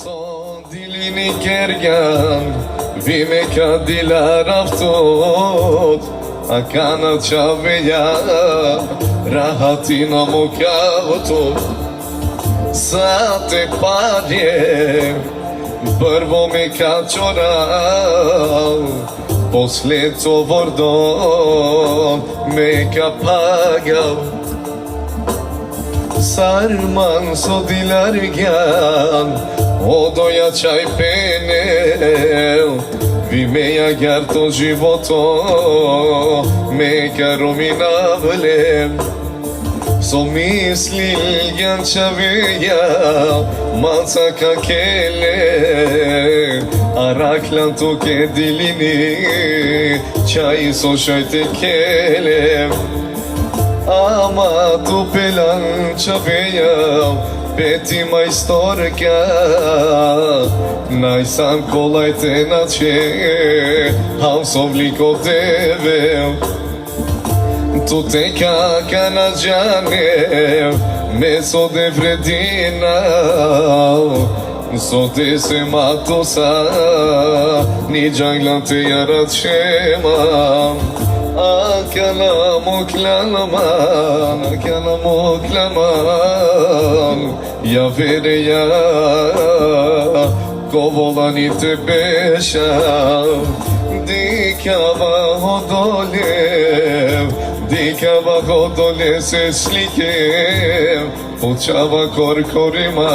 Son dilini gergen Vime kadila raftot Akana çaveya Rahatina mukavtot Sate padje Prvo me ka čoral Posle to vordon Me ka pagao Sarman so dilargan Odoja čaj penel Vi meja garto životo Me ka rominavlem So mislil jančaveja Maca ka kele Araklan toke dilini Čaj so šajte kelem Ama tu pelan çaveja Peti majstorka Najsam kolaj te nače Ham sovliko teve Tu te kaka na džane Meso de vredina So te se matosa Ni džanglan te jarat šema Akana moklaman Ja vereja Kovolani te bešam Dikava hodole se slikem Počava korkorima